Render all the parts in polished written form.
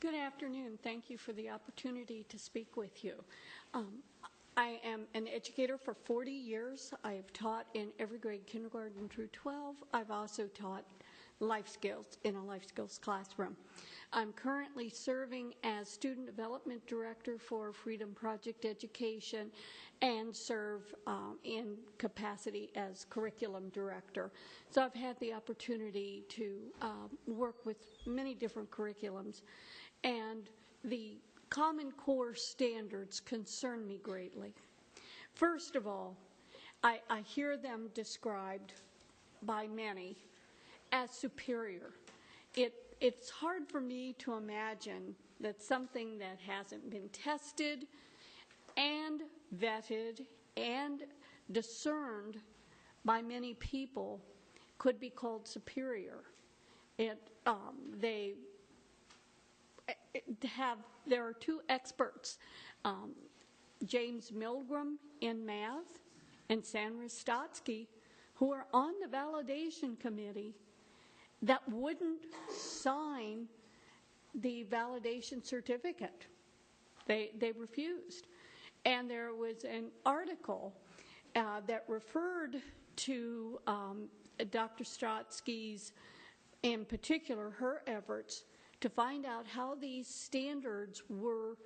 Good afternoon. Thank you for the opportunity to speak with you. I am an educator for 40 years. I've taught in every grade, kindergarten through 12. I've also taught life skills in a life skills classroom. I'm currently serving as Student Development Director for FreedomProject Education and serve in capacity as Curriculum Director. So I've had the opportunity to work with many different curriculums, and the Common Core standards concern me greatly. First of all, I hear them described by many as superior. It's hard for me to imagine that something that hasn't been tested and vetted and discerned by many people could be called superior. There are two experts, James Milgram in math and Sandra Stotsky, who are on the validation committee, that wouldn't sign the validation certificate. They refused. And there was an article that referred to Dr. Stotsky's, in particular, her efforts to find out how these standards were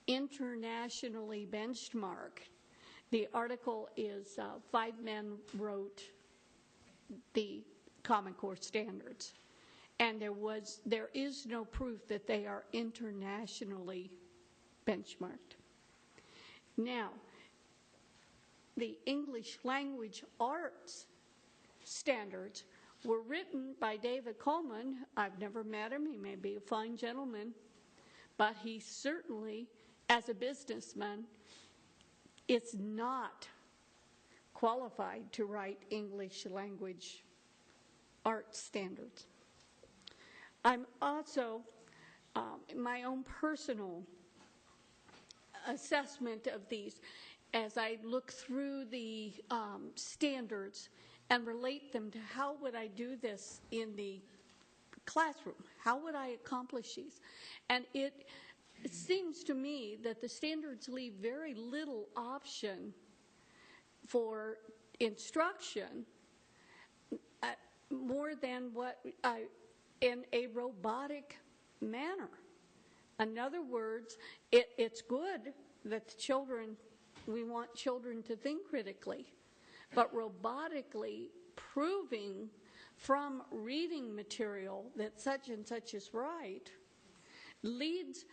internationally benchmarked. The article is 5 men wrote the Common Core standards, and there is no proof that they are internationally benchmarked. Now, the English language arts standards were written by David Coleman. I've never met him. He may be a fine gentleman, but he certainly, as a businessman, is not qualified to write English language art standards. I'm also, my own personal assessment of these, as I look through the standards and relate them to how would I do this in the classroom, how would I accomplish these? And it seems to me that the standards leave very little option for instruction, more than what in a robotic manner. In other words, it's good that we want children to think critically, but robotically proving from reading material that such and such is right leads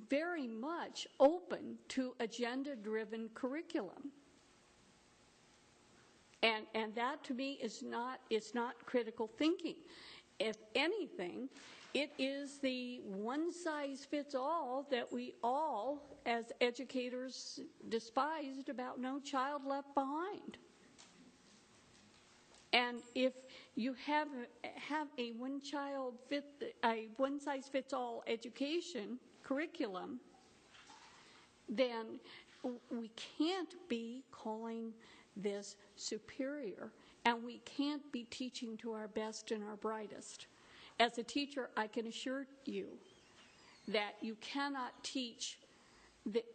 very much open to agenda-driven curriculum. And that, to me, is not critical thinking. If anything, it is the one-size-fits-all that we all, as educators, despised about No Child Left Behind. And if you have a one-size-fits-all education curriculum, then we can't be calling this superior, and we can't be teaching to our best and our brightest. As a teacher, I can assure you that you cannot teach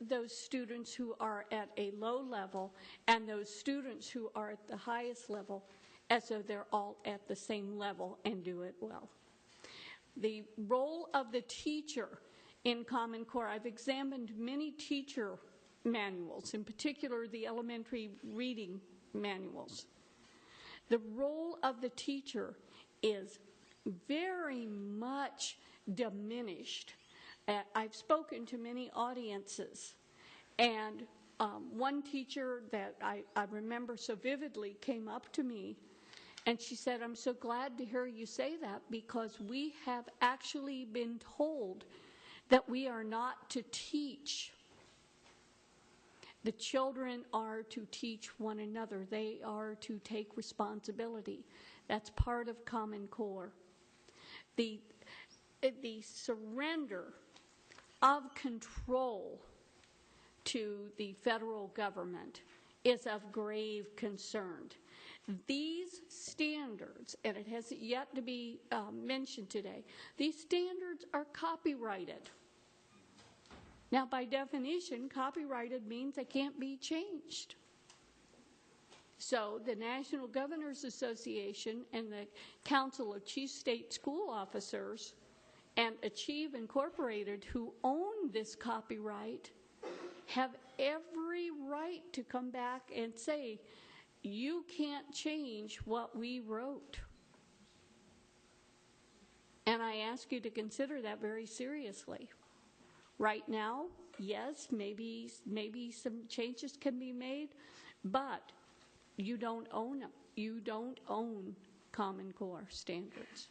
those students who are at a low level and those students who are at the highest level as though they're all at the same level and do it well. The role of the teacher in Common Core, I've examined many teacher manuals, in particular the elementary reading manuals. The role of the teacher is very much diminished. I've spoken to many audiences, and one teacher that I remember so vividly came up to me, and she said, "I'm so glad to hear you say that, because we have actually been told that we are not to teach. The children are to teach one another. They are to take responsibility." That's part of Common Core. The surrender of control to the federal government is of grave concern. These standards, and it has yet to be mentioned today, these standards are copyrighted. Now, by definition, copyrighted means they can't be changed. So the National Governors Association and the Council of Chief State School Officers and Achieve Incorporated, who own this copyright, have every right to come back and say, you can't change what we wrote. And I ask you to consider that very seriously. Right now, yes, maybe some changes can be made, but you don't own them. You don't own Common Core standards.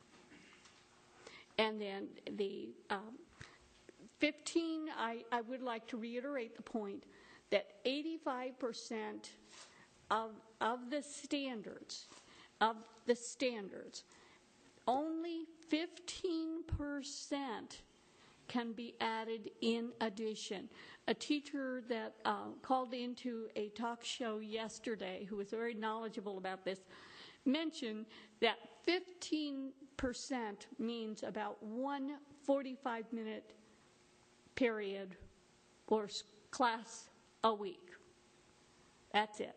And then the 15, I would like to reiterate the point that 85% of the standards, only 15% can be added in addition. A teacher that called into a talk show yesterday, who was very knowledgeable about this, mentioned that 15% means about one 45-minute period or class a week. That's it.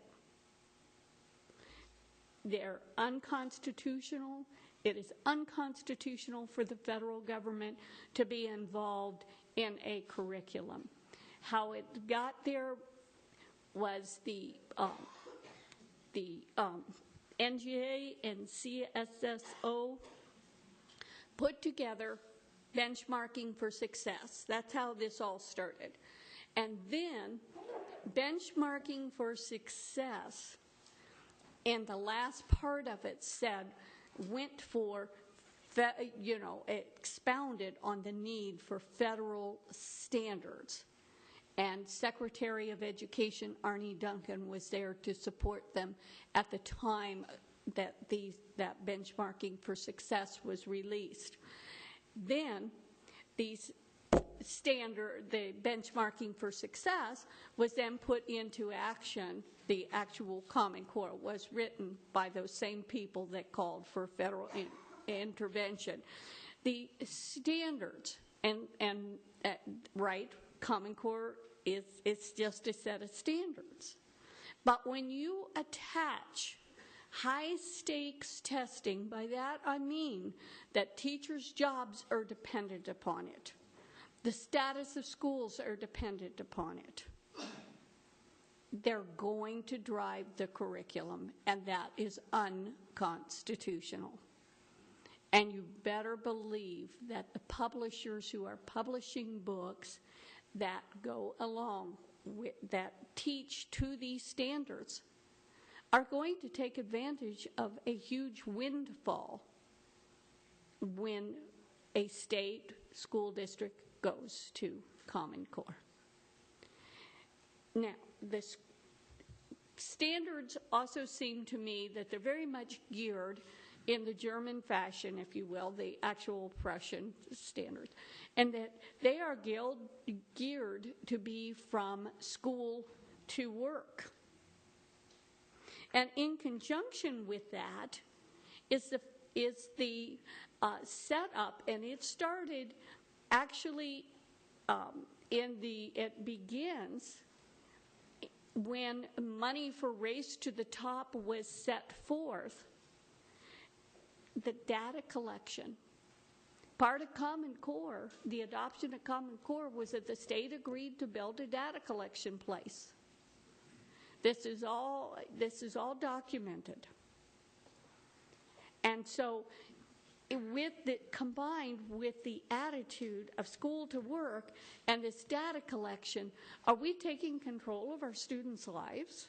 They're unconstitutional. It is unconstitutional for the federal government to be involved in a curriculum. How it got there was the NGA and CSSO put together benchmarking for success. That's how this all started. And then benchmarking for success, and the last part of it said, went for, expounded on the need for federal standards. And Secretary of Education Arne Duncan was there to support them at the time that that benchmarking for success was released. Then the benchmarking for success was then put into action. The actual Common Core was written by those same people that called for federal intervention. The standards, right, Common Core it's just a set of standards. But when you attach high-stakes testing, by that I mean that teachers' jobs are dependent upon it. The status of schools are dependent upon it. They're going to drive the curriculum, and that is unconstitutional. And you better believe that the publishers who are publishing books that go along with, that teach to these standards, are going to take advantage of a huge windfall when a state school district goes to Common Core. Now, the standards also seem to me that they're very much geared in the German fashion, if you will, the actual Prussian standards, and that they are geared to be from school to work. And in conjunction with that is the setup, and it started actually it begins when money for Race to the Top was set forth. The data collection. Part of Common Core, the adoption of Common Core, was that the state agreed to build a data collection place. This is all documented. And so combined with the attitude of school to work and this data collection, are we taking control of our students' lives?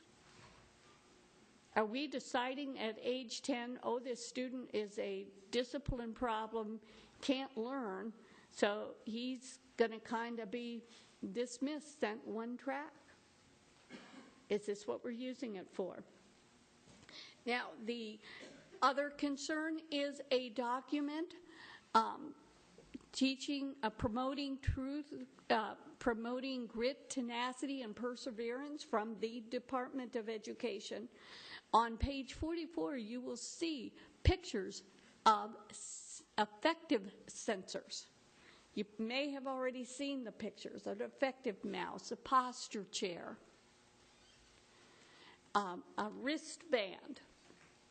Are we deciding at age 10, oh, this student is a discipline problem, can't learn, so he's going to kind of be dismissed, sent one track? Is this what we're using it for? Now, the other concern is a document promoting truth, promoting grit, tenacity, and perseverance from the Department of Education. On page 44, you will see pictures of effective sensors. You may have already seen the pictures, an effective mouse, a posture chair, a wristband.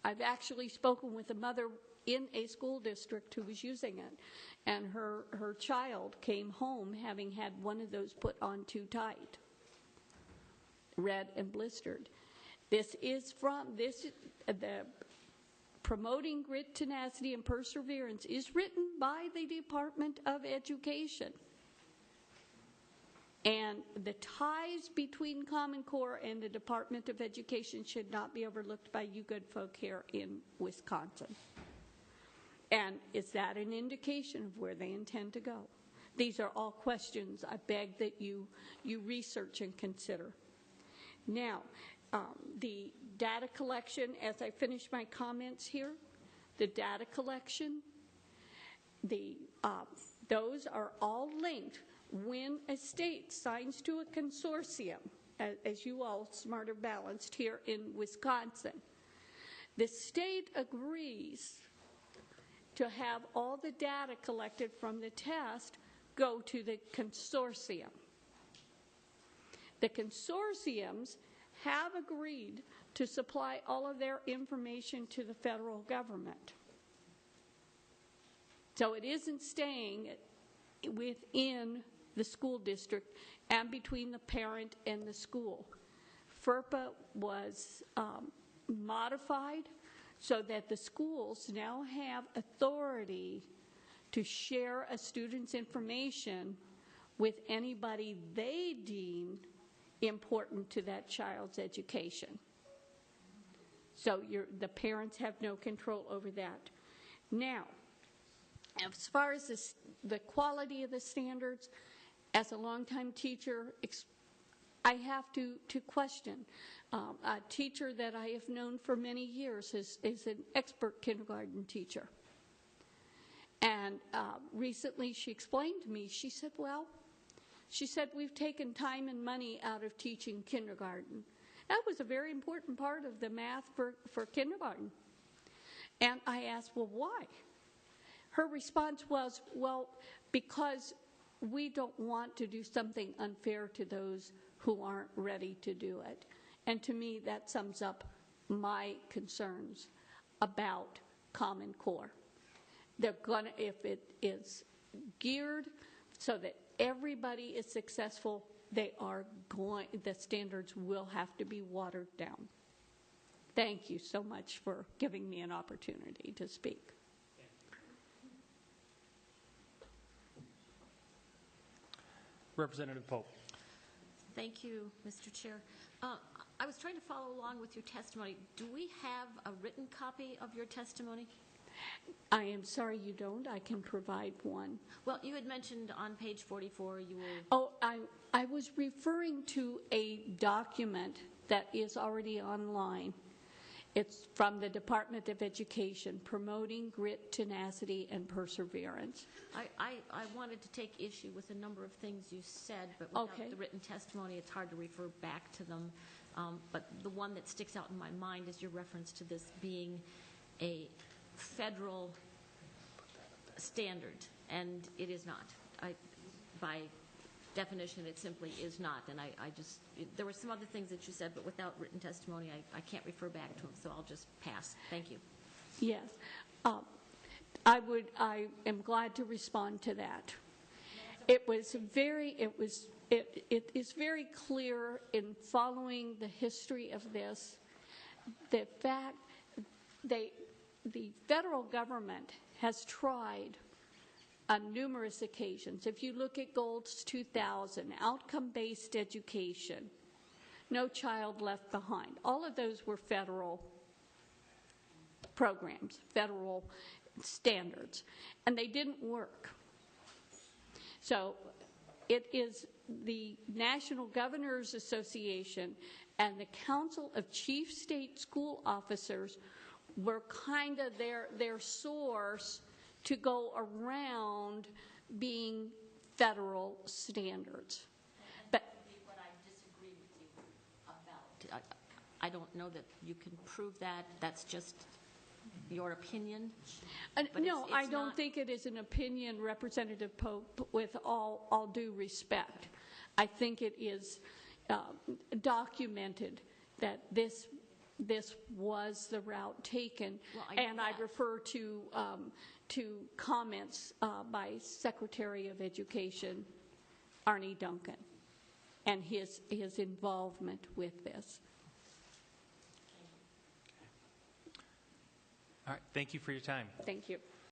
I've actually spoken with a mother in a school district who was using it, and her child came home having had one of those put on too tight, red and blistered. The Promoting Grit, Tenacity, and Perseverance is written by the Department of Education. And the ties between Common Core and the Department of Education should not be overlooked by you good folk here in Wisconsin. And is that an indication of where they intend to go? These are all questions I beg that you research and consider. Now, the data collection, as I finish my comments here, the data collection, those are all linked. When a state signs to a consortium, as you all smarter balanced here in Wisconsin, the state agrees to have all the data collected from the test go to the consortium. The consortiums have agreed to supply all of their information to the federal government. So it isn't staying within the school district and between the parent and the school. FERPA was modified so that the schools now have authority to share a student's information with anybody they deem important to that child's education. So the parents have no control over that. Now, as far as the quality of the standards, as a longtime teacher, I have to question. A teacher that I have known for many years is an expert kindergarten teacher. And recently she explained to me, she said, we've taken time and money out of teaching kindergarten. That was a very important part of the math for kindergarten. And I asked, well, why? Her response was, well, because we don't want to do something unfair to those who aren't ready to do it. And to me, that sums up my concerns about Common Core. They're going to, if it is geared so that everybody is successful, the standards will have to be watered down. Thank you so much for giving me an opportunity to speak. Representative Pope. Thank you, Mr. Chair. I was trying to follow along with your testimony. Do we have a written copy of your testimony? I am sorry you don't. I can provide one. Well, you had mentioned on page 44 you will... Oh, I was referring to a document that is already online. It's from the Department of Education, Promoting Grit, Tenacity, and Perseverance. I wanted to take issue with a number of things you said, but without the written testimony, it's hard to refer back to them. But the one that sticks out in my mind is your reference to this being a federal standard, and it is not. By definition, it simply is not. And there were some other things that you said, but without written testimony, I can't refer back to them, so I'll just pass. Thank you. Yes. I am glad to respond to that. It is very clear in following the history of this, the fact the federal government has tried on numerous occasions. If you look at Gold's 2000, outcome-based education, No Child Left Behind, all of those were federal programs, federal standards, and they didn't work. So it is the National Governors Association and the Council of Chief State School Officers were kind of their source to go around being federal standards. But what I disagree with you about. I don't know that you can prove that. That's just your opinion? No, I don't think it is an opinion, Representative Pope, with all due respect. I think it is documented that this was the route taken, and I refer to comments by Secretary of Education Arne Duncan and his involvement with this. All right, thank you for your time. Thank you.